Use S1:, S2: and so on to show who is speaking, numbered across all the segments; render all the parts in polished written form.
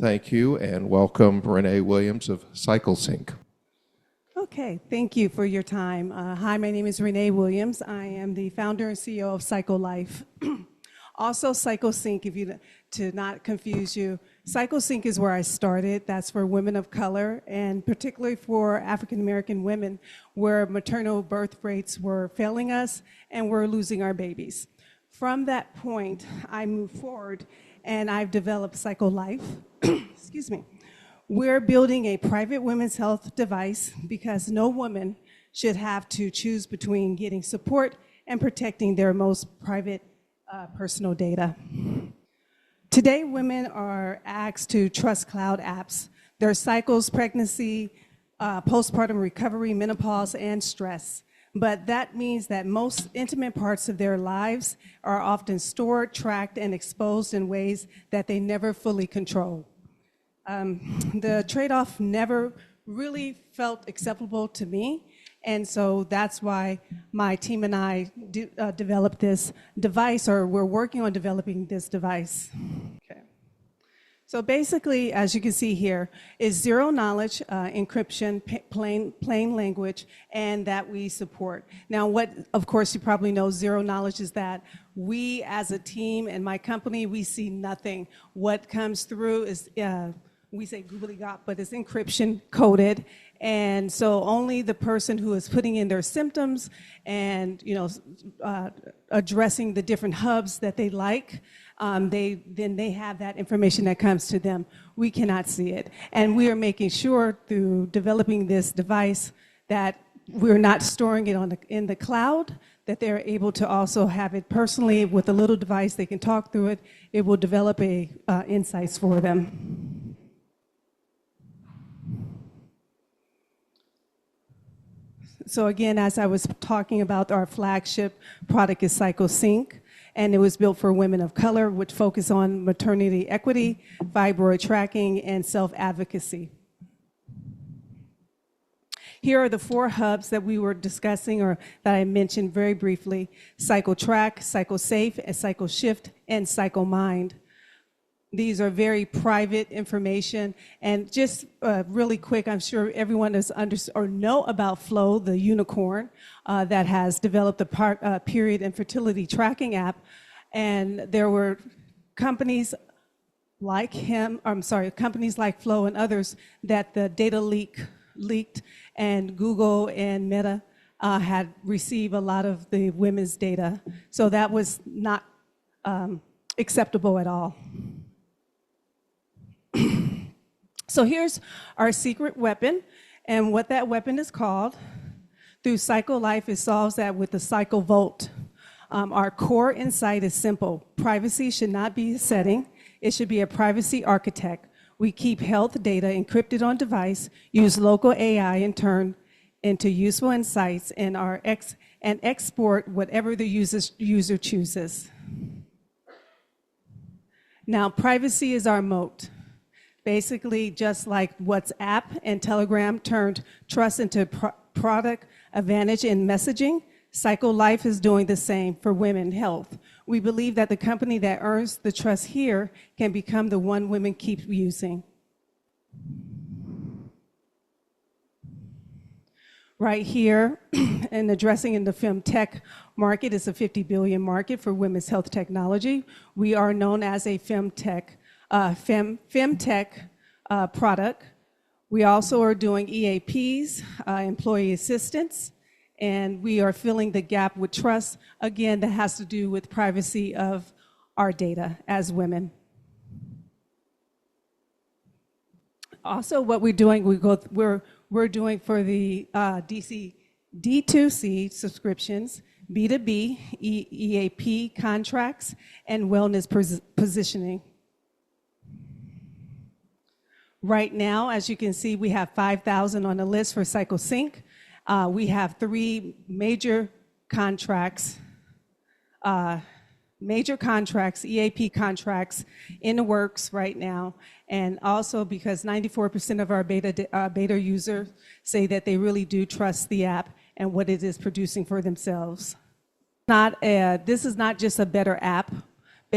S1: Thank you, and welcome Renee Williams of CycleSync.
S2: Okay, thank you for your time. Hi, my name is Renee Williams. I am the founder and CEO of CycleLife. Also, CycleSync, to not confuse you, CycleSync is where I started. That's for women of color, and particularly for African American women, where maternal birth rates were failing us and we're losing our babies. From that point, I moved forward and I've developed CycleLife. Excuse me. We're building a private women's health device because no woman should have to choose between getting support and protecting their most private personal data. Today, women are asked to trust cloud apps, their cycles, pregnancy, postpartum recovery, menopause, and stress. But that means that most intimate parts of their lives are often stored, tracked, and exposed in ways that they never fully control. The trade-off never really felt acceptable to me, and so that's why my team and I developed this device, or we're working on developing this device. Okay. So basically, as you can see here, is zero knowledge, encryption, plain language, and that we support. Now, what, of course, you probably know zero knowledge is that we as a team and my company, we see nothing. What comes through is, we say googly gop, but it's encryption coded. And so only the person who is putting in their symptoms and addressing the different hubs that they like, they have that information that comes to them. We cannot see it. And we are making sure through developing this device that we're not storing it in the cloud, that they're able to also have it personally with a little device. They can talk through it. It will develop insights for them. So again, as I was talking about, our flagship product is CycleSync, and it was built for women of color, which focus on maternity equity, fibroid tracking, and self-advocacy. Here are the 4 hubs that we were discussing, or that I mentioned very briefly: CycleTrack, CycleSafe, CycleShift, and CycleMind. These are very private information, and just really quick, I'm sure everyone is know about Flow, the unicorn that has developed the period and fertility tracking app, and there were companies like companies like Flow and others that the data leaked, and Google and Meta had received a lot of the women's data, so that was not acceptable at all. So here's our secret weapon, and what that weapon is called. Through CycleLife, it solves that with the CycleVolt. Our core insight is simple. Privacy should not be a setting. It should be a privacy architect. We keep health data encrypted on device, use local AI and turn into useful insights, and export whatever the user chooses. Now, privacy is our moat. Basically, just like WhatsApp and Telegram turned trust into product advantage in messaging, CycleLife is doing the same for women health. We believe that the company that earns the trust here can become the one women keep using. Right here, and addressing in the femtech market, is a $50 billion market for women's health technology. We are known as a femtech product. We also are doing EAPs, employee assistance, and we are filling the gap with trust. Again, that has to do with privacy of our data as women. Also, what we're doing, we're doing for the D2C subscriptions, B2B, EAP contracts, and wellness positioning. Right now, as you can see, we have 5,000 on the list for CycleSync. We have 3 major contracts, EAP contracts in the works right now. And also because 94% of our beta users say that they really do trust the app and what it is producing for themselves. This is not just a better app.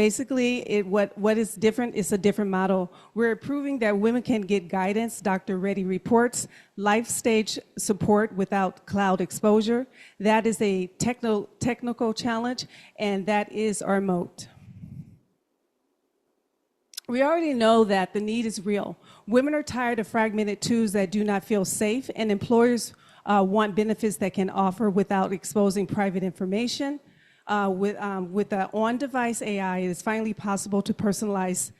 S2: Basically, what is different is a different model. We're proving that women can get guidance, doctor-ready reports, life stage support without cloud exposure. That is a technical challenge, and that is our moat. We already know that the need is real. Women are tired of fragmented tools that do not feel safe, and employers want benefits that can offer without exposing private information. With the on-device AI, it is finally possible to personalize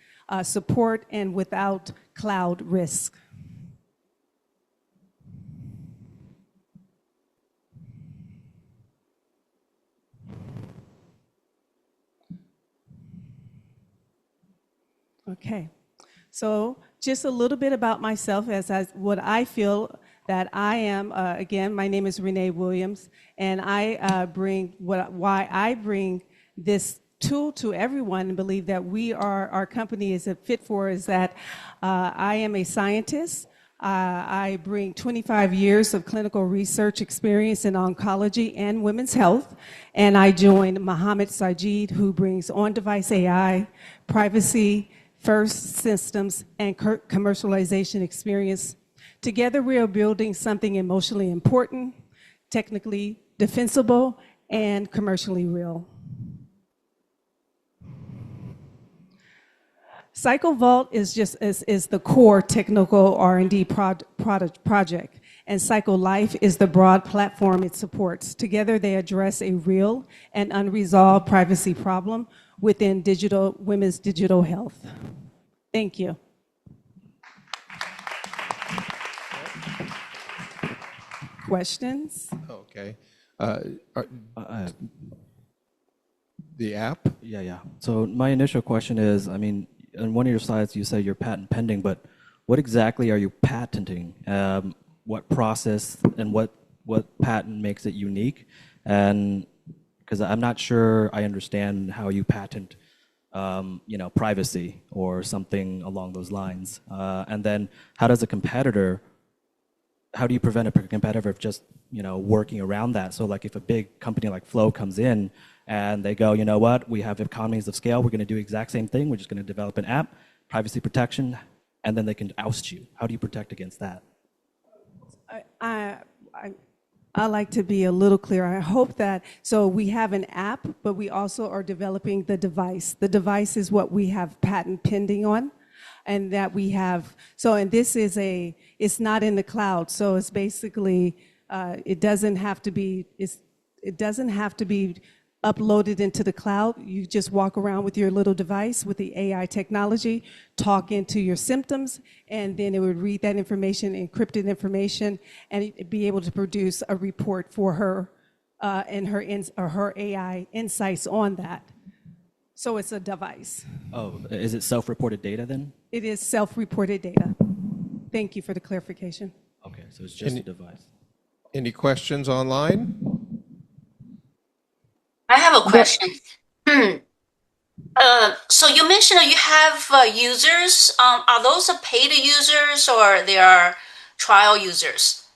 S2: support and without cloud risk. Okay, so just a little bit about myself what I feel that I am. Again, my name is Renee Williams, and I bring why I bring this tool to everyone and believe that our company is a fit for is that I am a scientist. I bring 25 years of clinical research experience in oncology and women's health, and I joined Mohammed Sajid, who brings on-device AI, privacy, first systems, and commercialization experience. Together, we are building something emotionally important, technically defensible, and commercially real. CycleVault is the core technical R&D project, and CycleLife is the broad platform it supports. Together, they address a real and unresolved privacy problem within women's digital health. Thank you. Questions?
S1: Okay. The app?
S3: Yeah. So my initial question is, I mean, on one of your slides, you say you're patent pending, but what exactly are you patenting? What process and what patent makes it unique? And because I'm not sure I understand how you patent, privacy or something along those lines. And then how do you prevent a competitor of just, working around that? So like if a big company like Flow comes in and they go, you know what, we have economies of scale, we're going to do the exact same thing, we're just going to develop an app, privacy protection, and then they can oust you. How do you protect against that?
S2: I like to be a little clearer. I hope that, so we have an app, but we also are developing the device. The device is what we have patent pending on, and that we have, and this is it's not in the cloud, so it's basically, it doesn't have to be uploaded into the cloud. You just walk around with your little device with the AI technology, talk into your symptoms, and then it would read that information, encrypted information, and it'd be able to produce a report for her and her AI insights on that. So it's a device.
S3: Oh, is it self-reported data then?
S2: It is self-reported data. Thank you for the clarification.
S3: Okay, so it's just a device.
S1: Any questions online?
S4: I have a question. So you mentioned you have users. Are those paid users or they are trial users?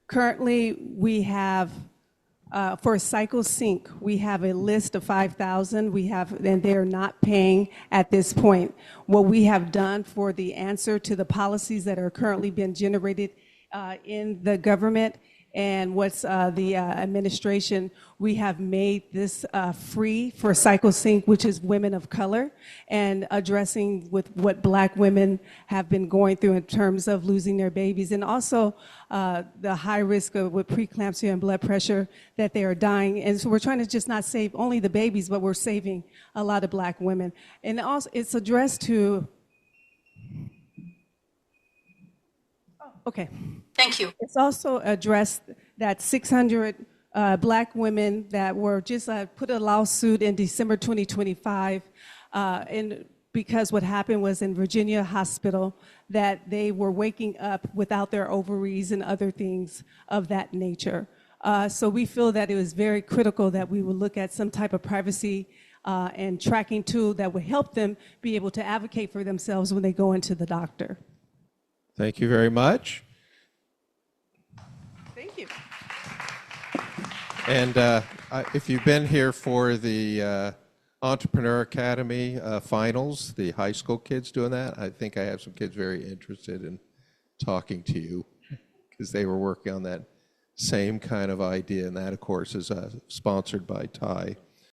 S2: Currently, we have, for CycleSync, we have a list of 5,000. And they're not paying at this point. What we have done for the answer to the policies that are currently being generated in the government and what's the administration, we have made this free for CycleSync, which is women of color, and addressing with what Black women have been going through in terms of losing their babies, and also the high risk with preeclampsia and blood pressure that they are dying. And so we're trying to just not save only the babies, but we're saving a lot of Black women. And also it's addressed to, okay.
S4: Thank you.
S2: It's also addressed that 600 Black women that were just put a lawsuit in December 2025, and because what happened was in Virginia Hospital that they were waking up without their ovaries and other things of that nature. So we feel that it was very critical that we would look at some type of privacy and tracking tool that would help them be able to advocate for themselves when they go into the doctor.
S1: Thank you very much.
S2: Thank you.
S1: And if you've been here for the Entrepreneur Academy finals, the high school kids doing that. I think I have some kids very interested in talking to you because they were working on that same kind of idea, and that, of course, is sponsored by Ty.